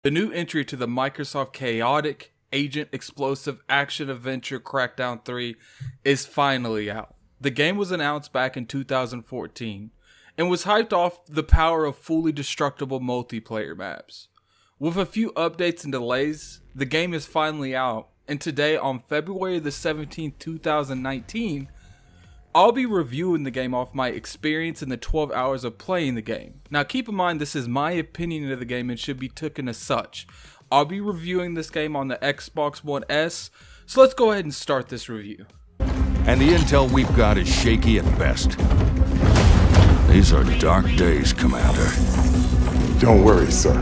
The new entry to the Microsoft chaotic, agent, explosive, action adventure Crackdown 3 is finally out. The game was announced back in 2014 and was hyped off the power of fully destructible multiplayer maps. With a few updates and delays, the game is finally out, and today on February the 17th, 2019, I'll be reviewing the game off my experience in the 12 hours of playing the game. Now keep in mind, this is my opinion of the game and should be taken as such. I'll be reviewing this game on the Xbox One S, so let's go ahead and start this review. And the intel we've got is shaky at best. These are dark days, Commander. Don't worry, sir.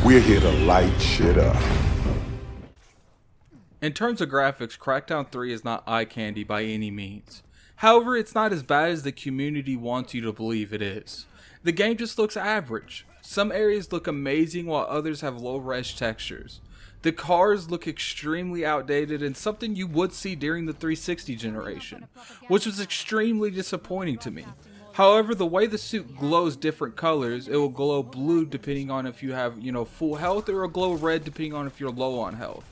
We're here to light shit up. In terms of graphics, Crackdown 3 is not eye candy by any means. However, it's not as bad as the community wants you to believe it is. The game just looks average. Some areas look amazing while others have low res textures. The cars look extremely outdated and something you would see during the 360 generation, which was extremely disappointing to me. However, the way the suit glows different colors, it will glow blue depending on if you have, full health, or it'll glow red depending on if you're low on health.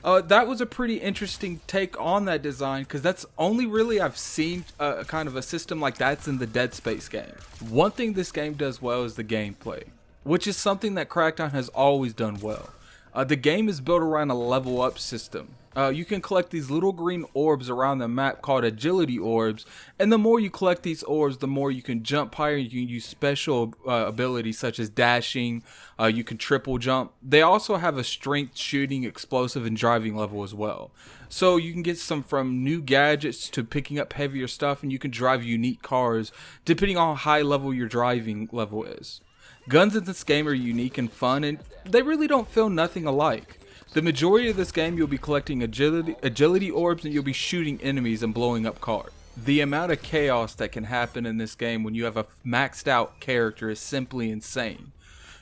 That was a pretty interesting take on that design, because that's only really I've seen kind of a system like that's in the Dead Space game. One thing this game does well is the gameplay, which is something that Crackdown has always done well. The game is built around a level up system. You can collect these little green orbs around the map called agility orbs, and the more you collect these orbs, the more you can jump higher. You can use special abilities such as dashing, you can triple jump. They also have a strength, shooting, explosive, and driving level as well. So you can get some from new gadgets to picking up heavier stuff, and you can drive unique cars depending on how high level your driving level is. Guns in this game are unique and fun, and they really don't feel nothing alike. The majority of this game, you'll be collecting agility orbs, and you'll be shooting enemies and blowing up cars. The amount of chaos that can happen in this game when you have a maxed out character is simply insane.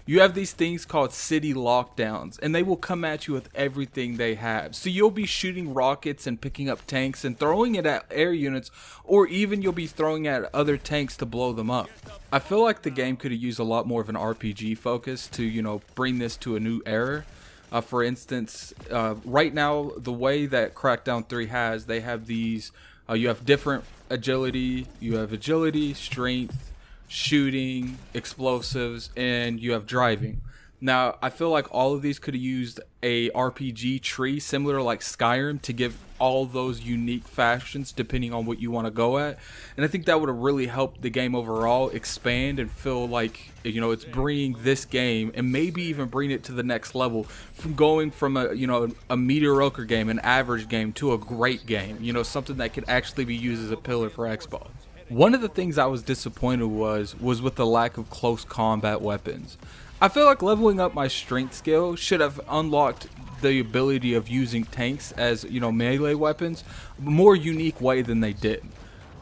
You have these things called city lockdowns, and they will come at you with everything they have. So you'll be shooting rockets and picking up tanks and throwing it at air units, or even you'll be throwing at other tanks to blow them up. I feel like the game could have used a lot more of an RPG focus to, bring this to a new era. For instance, right now, the way that Crackdown 3 has, they have these, you have different agility, strength, shooting, explosives, and you have driving. Now, I feel like all of these could have used a RPG tree similar to like Skyrim to give all those unique factions depending on what you want to go at. And I think that would have really helped the game overall expand and feel like, it's bringing this game and maybe even bring it to the next level, from going from a mediocre game, an average game, to a great game, something that could actually be used as a pillar for Xbox. One of the things I was disappointed was with the lack of close combat weapons. I feel like leveling up my strength skill should have unlocked the ability of using tanks as, melee weapons, a more unique way than they did.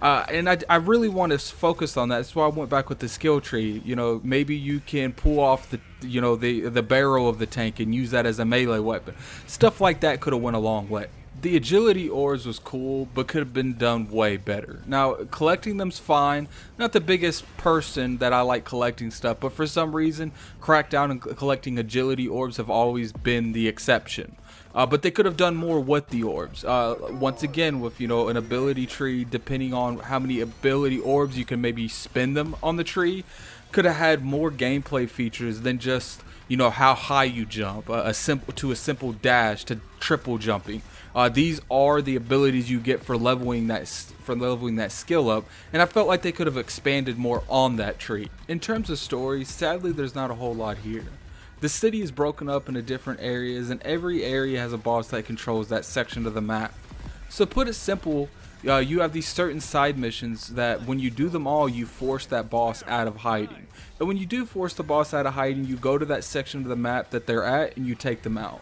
And I really want to focus on that. That's why I went back with the skill tree. Maybe you can pull off the barrel of the tank and use that as a melee weapon. Stuff like that could have went a long way. The agility orbs was cool, but could have been done way better. Now, collecting them's fine. Not the biggest person that I like collecting stuff, but for some reason, Crackdown and collecting agility orbs have always been the exception. But they could have done more with the orbs. Once again, with an ability tree, depending on how many ability orbs you can maybe spend them on the tree, could have had more gameplay features than just how high you jump, a simple dash to triple jumping. These are the abilities you get for leveling that skill up, and I felt like they could have expanded more on that tree. In terms of story, sadly there's not a whole lot here. The city is broken up into different areas, and every area has a boss that controls that section of the map. So put it simple, you have these certain side missions that when you do them all, you force that boss out of hiding. And when you do force the boss out of hiding, you go to that section of the map that they're at and you take them out.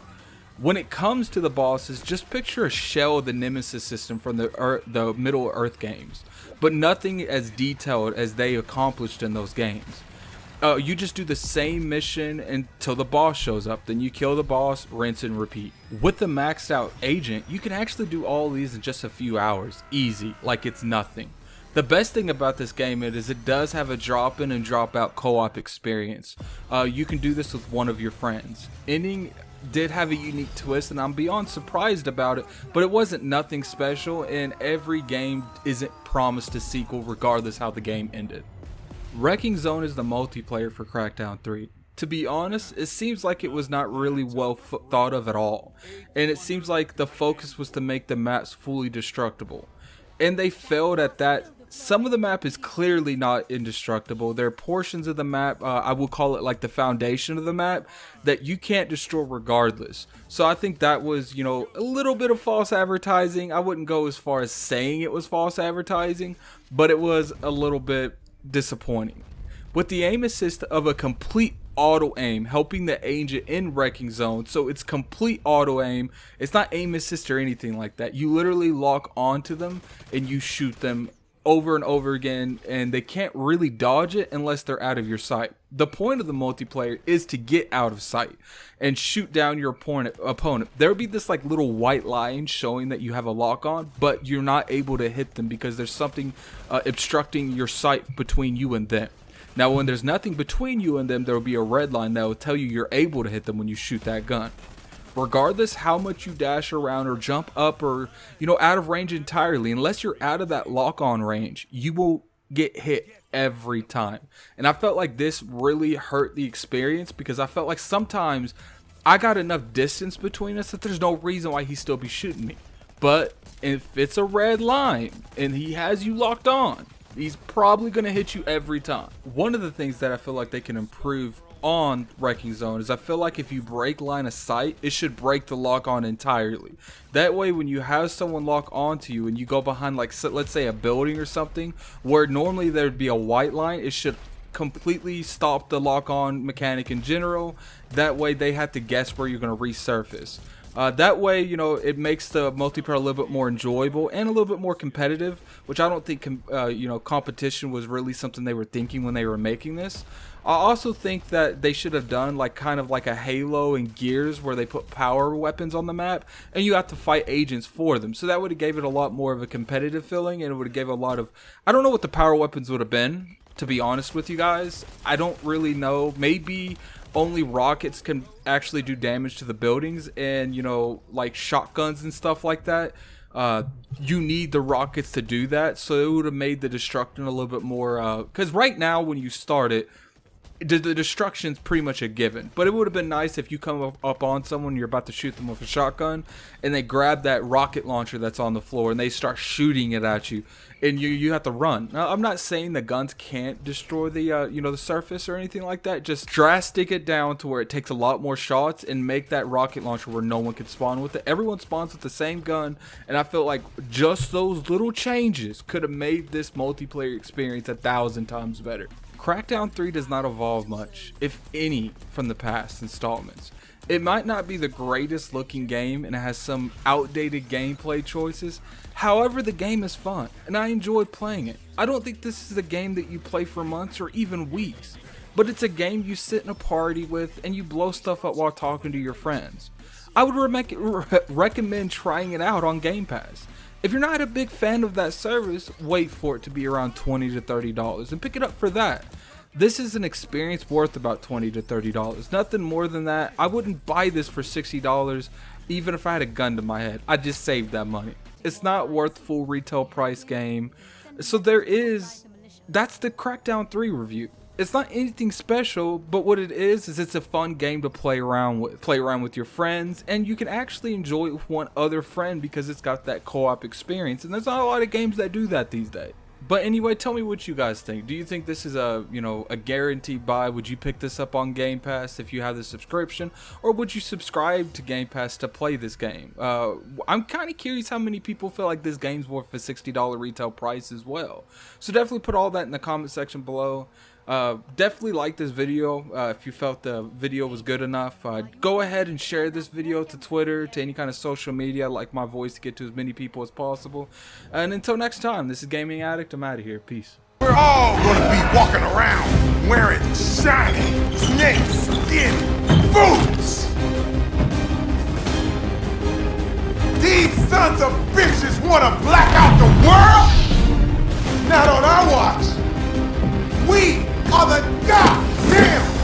When it comes to the bosses, just picture a shell of the Nemesis system from the Middle Earth games, but nothing as detailed as they accomplished in those games. You just do the same mission until the boss shows up, then you kill the boss, rinse and repeat. With the maxed out agent, you can actually do all these in just a few hours, easy, like it's nothing. The best thing about this game is it does have a drop in and drop out co-op experience. You can do this with one of your friends. Ending did have a unique twist, and I'm beyond surprised about it, but it wasn't nothing special, and every game isn't promised a sequel regardless how the game ended. Wrecking Zone is the multiplayer for Crackdown 3. To be honest, it seems like it was not really well thought of at all, and it seems like the focus was to make the maps fully destructible, and they failed at that. Some of the map is clearly not indestructible. There are portions of the map, I will call it like the foundation of the map, that you can't destroy regardless. So I think that was, you know, a little bit of false advertising. I wouldn't go as far as saying it was false advertising, but it was a little bit disappointing. With the aim assist of a complete auto aim, helping the agent in Wrecking Zone, so it's complete auto aim. It's not aim assist or anything like that. You literally lock onto them and you shoot them over and over again, and they can't really dodge it unless they're out of your sight. The point of the multiplayer is to get out of sight and shoot down your opponent. There will be this like little white line showing that you have a lock on, but you're not able to hit them because there's something obstructing your sight between you and them. Now when there's nothing between you and them, there will be a red line that will tell you you're able to hit them when you shoot that gun. Regardless how much you dash around or jump up or, you know, out of range entirely, unless you're out of that lock-on range, you will get hit every time. And I felt like this really hurt the experience because I felt like sometimes I got enough distance between us that there's no reason why he'd still be shooting me. But if it's a red line and he has you locked on, he's probably going to hit you every time. One of the things that I feel like they can improve on Wrecking Zone is I feel like if you break line of sight, it should break the lock on entirely. That way when you have someone lock onto you and you go behind, like, let's say a building or something where normally there'd be a white line, it should completely stop the lock on mechanic in general. That way they have to guess where you're going to resurface. That way, you know, it makes the multiplayer a little bit more enjoyable and a little bit more competitive, which I don't think, you know, competition was really something they were thinking when they were making this. I also think that they should have done like kind of like a Halo and Gears where they put power weapons on the map and you have to fight agents for them. So that would have gave it a lot more of a competitive feeling, and it would have gave a lot of, I don't know what the power weapons would have been, to be honest with you guys. I don't really know. Maybe only rockets can actually do damage to the buildings, and, you know, like shotguns and stuff like that. You need the rockets to do that, so it would have made the destruction a little bit more, because right now when you start it, the destruction's pretty much a given. But it would have been nice if you come up on someone, you're about to shoot them with a shotgun, and they grab that rocket launcher that's on the floor and they start shooting it at you, and you have to run. Now, I'm not saying the guns can't destroy the you know, the surface or anything like that. Just drastic it down to where it takes a lot more shots and make that rocket launcher where no one can spawn with it. Everyone spawns with the same gun, and I feel like just those little changes could have made this multiplayer experience 1,000 times better. Crackdown 3 does not evolve much, if any, from the past installments. It might not be the greatest looking game and it has some outdated gameplay choices. However, the game is fun and I enjoy playing it. I don't think this is a game that you play for months or even weeks, but it's a game you sit in a party with and you blow stuff up while talking to your friends. I would recommend trying it out on Game Pass. If you're not a big fan of that service, wait for it to be around $20 to $30 and pick it up for that. This is an experience worth about $20 to $30. Nothing more than that. I wouldn't buy this for $60 even if I had a gun to my head. I just saved that money. It's not worth full retail price game. So that's the Crackdown 3 review. It's not anything special, but what it is it's a fun game to play around with your friends, and you can actually enjoy it with one other friend because it's got that co-op experience, and there's not a lot of games that do that these days. But anyway, tell me what you guys think. Do you think this is a guaranteed buy? Would you pick this up on Game Pass if you have the subscription, or would you subscribe to Game Pass to play this game? I'm kind of curious how many people feel like this game's worth a $60 retail price as well. So definitely put all that in the comment section below. Definitely like this video if you felt the video was good enough. Go ahead and share this video to Twitter, to any kind of social media. I like my voice to get to as many people as possible. And until next time, this is Gaming Addict. I'm out of here. Peace. We're all gonna be walking around wearing shiny snake skin boots. These sons of bitches wanna black out the world? Not on our watch. We are the goddamn